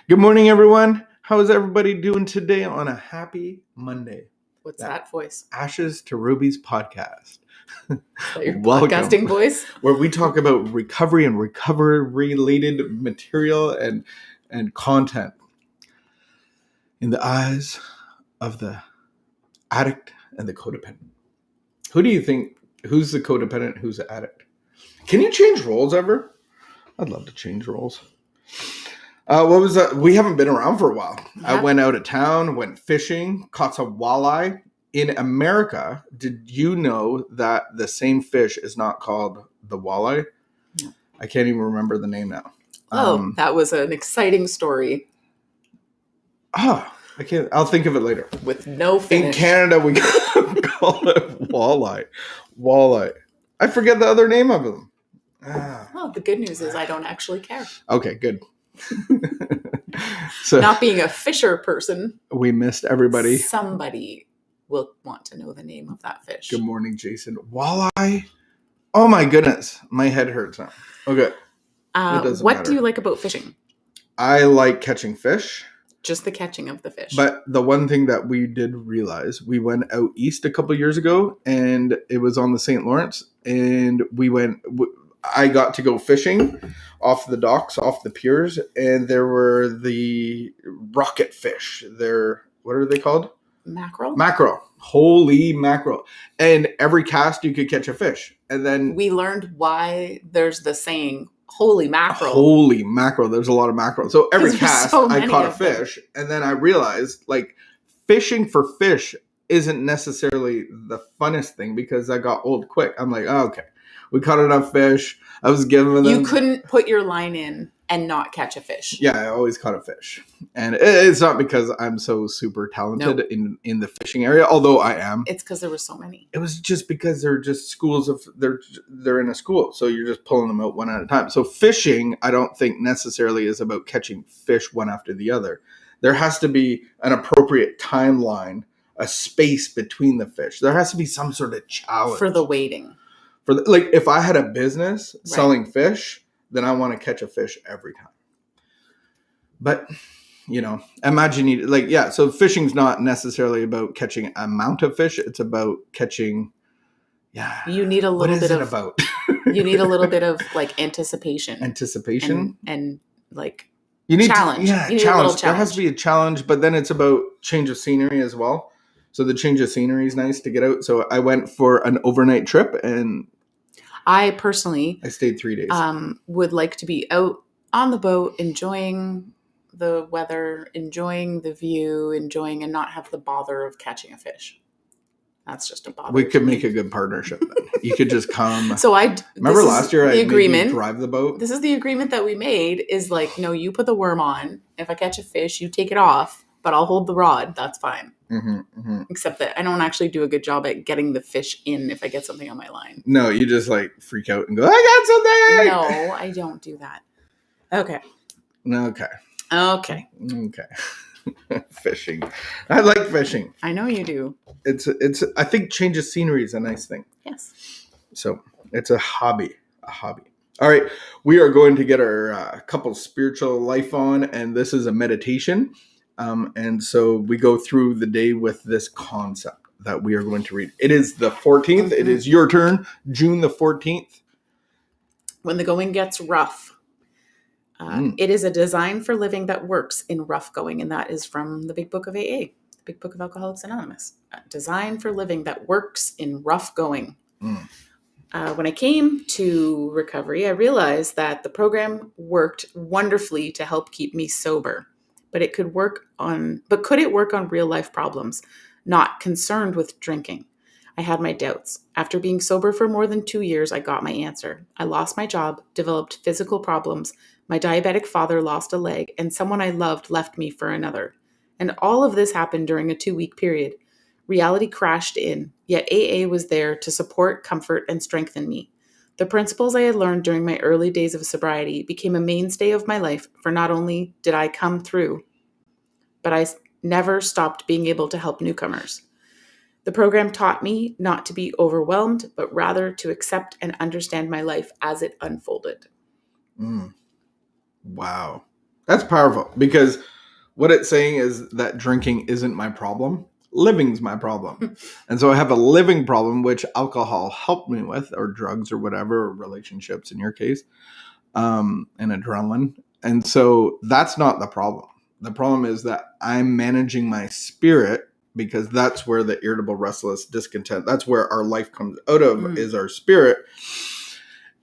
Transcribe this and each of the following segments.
Good morning, everyone. How is everybody doing today on a happy Monday? What's that voice? Ashes to Rubies podcast. Is that your Welcome. podcasting voice? Where we talk about recovery and recovery-related material and content in the eyes of the addict and the codependent. Who do you think, who's the codependent, who's the addict? Can you change roles ever? I'd love to change roles. What was that? We haven't been around for a while. Yep. I went out of town, went fishing, caught some walleye. In America, did you know that the same fish is not called the walleye? No. I can't even remember the name now. That was an exciting story. I can't. I'll think of it later. With no finish. In Canada, we call it walleye. Walleye. I forget the other name of them. Well, the good news is I don't actually care. Okay, good. So, not being a fisher person, we missed everybody. Somebody will want to know the name of that fish. Good morning, Jason. Walleye. Oh my goodness, my head hurts now. Okay. What do you like about fishing? I like catching fish. Just the catching of the fish. But the one thing that we did realize, we went out east a couple years ago, and it was on the St. Lawrence, and I got to go fishing off the docks, off the piers, and there were the rocket fish. What are they called? Mackerel. Holy mackerel. And every cast you could catch a fish. And then we learned why there's the saying, holy mackerel. Holy mackerel. There's a lot of mackerel. So every cast I caught a fish. And then I realized fishing for fish isn't necessarily the funnest thing because I got old quick. I'm like, oh, okay. We caught enough fish. I was giving them. You couldn't put your line in and not catch a fish. Yeah, I always caught a fish. And it's not because I'm so super talented in the fishing area, although I am. It's because there were so many. It was just because they're just schools of, they're in a school. So you're just pulling them out one at a time. So fishing, I don't think necessarily is about catching fish one after the other. There has to be an appropriate timeline, a space between the fish. There has to be some sort of challenge. For the waiting. If I had a business selling fish, then I want to catch a fish every time. But, imagine so fishing's not necessarily about catching amount of fish. It's about catching, You need a little bit of, about? You need a little bit of anticipation. And you need challenge. Challenge. There has to be a challenge, but then it's about change of scenery as well. So the change of scenery is nice to get out. So I went for an overnight trip and I stayed 3 days. Would like to be out on the boat, enjoying the weather, enjoying the view, and not have the bother of catching a fish. That's just a bother. We could make a good partnership then. You could just come. So remember last year I made you drive the boat? This is the agreement that we made is no, you put the worm on. If I catch a fish, you take it off, but I'll hold the rod. That's fine. Mm-hmm, mm-hmm. Except that I don't actually do a good job at getting the fish in if I get something on my line. No, you just freak out and go, I got something. No, I don't do that. Okay. Fishing. I like fishing. I know you do. I think change of scenery is a nice thing. Yes. So it's a hobby. All right. We are going to get our couple spiritual life on, and this is a meditation. And so we go through the day with this concept that we are going to read. It is the 14th. Mm-hmm. It is your turn, June the 14th. When the going gets rough. It is a design for living that works in rough going. And that is from the Big Book of AA, the Big Book of Alcoholics Anonymous. A design for living that works in rough going. When I came to recovery, I realized that the program worked wonderfully to help keep me sober. But could it work on real life problems? Not concerned with drinking. I had my doubts. After being sober for more than 2 years, I got my answer. I lost my job, developed physical problems. My diabetic father lost a leg, and someone I loved left me for another. And all of this happened during a 2-week period. Reality crashed in, yet AA was there to support, comfort, and strengthen me. The principles I had learned during my early days of sobriety became a mainstay of my life, for not only did I come through, but I never stopped being able to help newcomers. The program taught me not to be overwhelmed, but rather to accept and understand my life as it unfolded. Wow. That's powerful, because what it's saying is that drinking isn't my problem. Living's my problem. And so I have a living problem, which alcohol helped me with, or drugs or whatever, or relationships in your case, and adrenaline. And so that's not the problem. The problem is that I'm managing my spirit, because that's where the irritable, restless, discontent, that's where our life comes out of, is our spirit.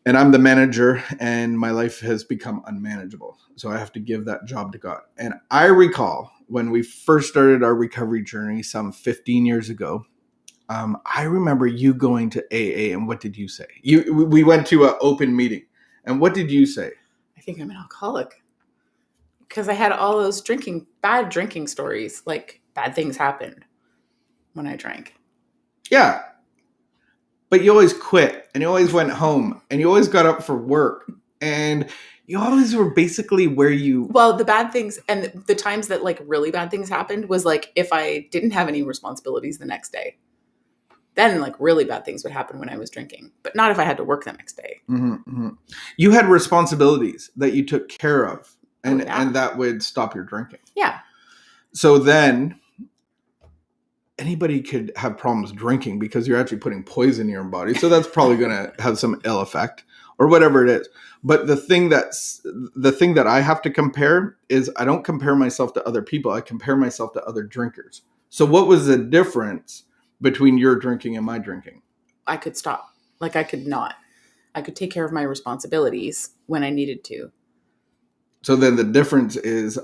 And I'm the manager, and my life has become unmanageable. So I have to give that job to God. And I recall when we first started our recovery journey some 15 years ago, I remember you going to AA, and what did you say? We went to an open meeting, and what did you say? I think I'm an alcoholic. Because I had all those bad drinking stories, like bad things happened when I drank. Yeah. But you always quit, and you always went home, and you always got up for work, and you always were basically where you... Well, the bad things and the times that like really bad things happened was like if I didn't have any responsibilities the next day. Then like really bad things would happen when I was drinking, but not if I had to work the next day. Mm-hmm, mm-hmm. You had responsibilities that you took care of, and and that would stop your drinking. Yeah. So then anybody could have problems drinking because you're actually putting poison in your body. So that's probably going to have some ill effect or whatever it is. But the thing that I have to compare is I don't compare myself to other people. I compare myself to other drinkers. So what was the difference between your drinking and my drinking? I could stop. Like I could not. I could take care of my responsibilities when I needed to. So then the difference is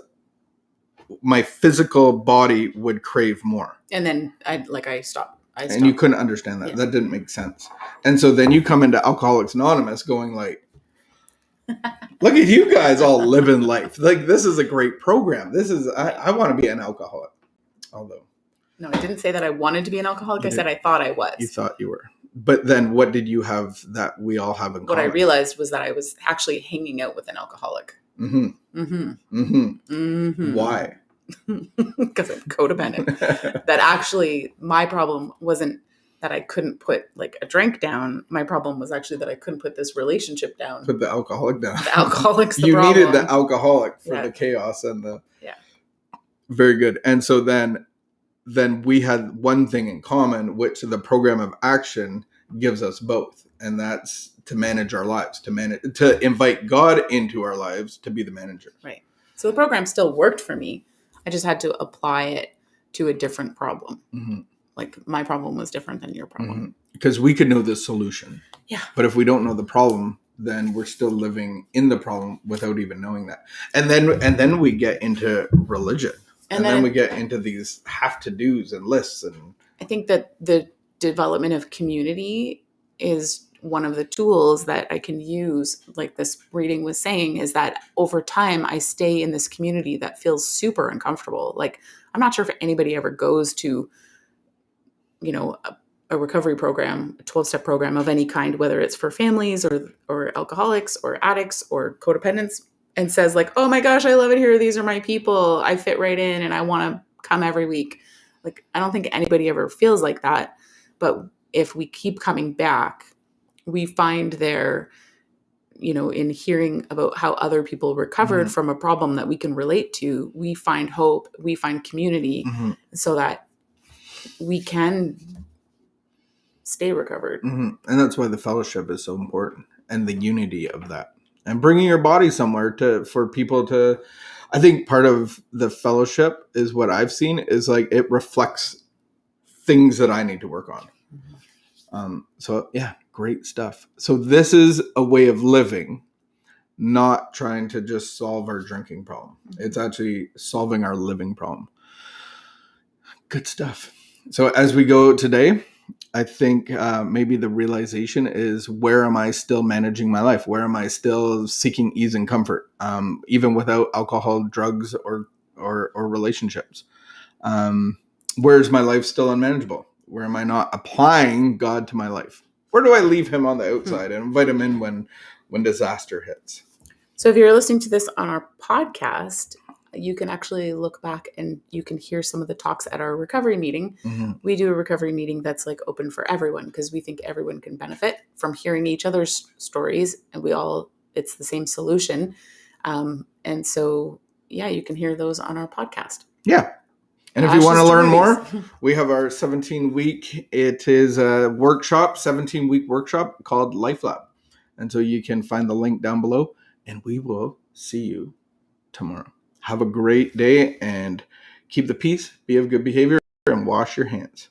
my physical body would crave more. And then I stopped. And you couldn't understand that. Yeah. That didn't make sense. And so then you come into Alcoholics Anonymous going like, look at you guys all living life. Like, this is a great program. This is, I want to be an alcoholic. Although. No, I didn't say that I wanted to be an alcoholic. I said I thought I was. You thought you were. But then what did you have that we all have in common? What I realized was that I was actually hanging out with an alcoholic. Mm-hmm. Mm-hmm. Mm-hmm. Mm-hmm. Why? Because I'm codependent. That actually my problem wasn't that I couldn't put like a drink down. My problem was actually that I couldn't put this relationship down. Put the alcoholic down. The alcoholic's the you problem. needed the alcoholic for the chaos and the... Yeah. Very good. And so then we had one thing in common, which the program of action gives us both. And that's to manage our lives, to invite God into our lives, to be the manager. Right. So the program still worked for me. I just had to apply it to a different problem. Mm-hmm. Like my problem was different than your problem. Mm-hmm. Because we could know the solution. Yeah. But if we don't know the problem, then we're still living in the problem without even knowing that. And then we get into religion. And then we get into these have-to-dos and lists. And I think that the development of community is one of the tools that I can use, like this reading was saying, is that over time I stay in this community that feels super uncomfortable. Like, I'm not sure if anybody ever goes to, a recovery program, a 12-step program of any kind, whether it's for families or alcoholics or addicts or codependents, and says like, oh my gosh, I love it here. These are my people. I fit right in and I want to come every week. Like, I don't think anybody ever feels like that. But if we keep coming back, we find there, in hearing about how other people recovered from a problem that we can relate to, we find hope, we find community, so that we can stay recovered. Mm-hmm. And that's why the fellowship is so important, and the unity of that. And bringing your body somewhere for people to, I think part of the fellowship is what I've seen is like it reflects things that I need to work on. So yeah, great stuff. So this is a way of living, not trying to just solve our drinking problem. It's actually solving our living problem. Good stuff. So as we go today, I think maybe the realization is, where am I still managing my life? Where am I still seeking ease and comfort, even without alcohol, drugs, or relationships? Where's my life still unmanageable? Where am I not applying God to my life? Where do I leave him on the outside and invite him in when disaster hits? So if you're listening to this on our podcast, you can actually look back and you can hear some of the talks at our recovery meeting. Mm-hmm. We do a recovery meeting that's like open for everyone because we think everyone can benefit from hearing each other's stories, and it's the same solution. And so you can hear those on our podcast. Yeah. And if you want to learn more, we have our 17-week, it is a workshop, 17-week workshop called LifeLab. And so you can find the link down below, and we will see you tomorrow. Have a great day and keep the peace, be of good behavior, and wash your hands.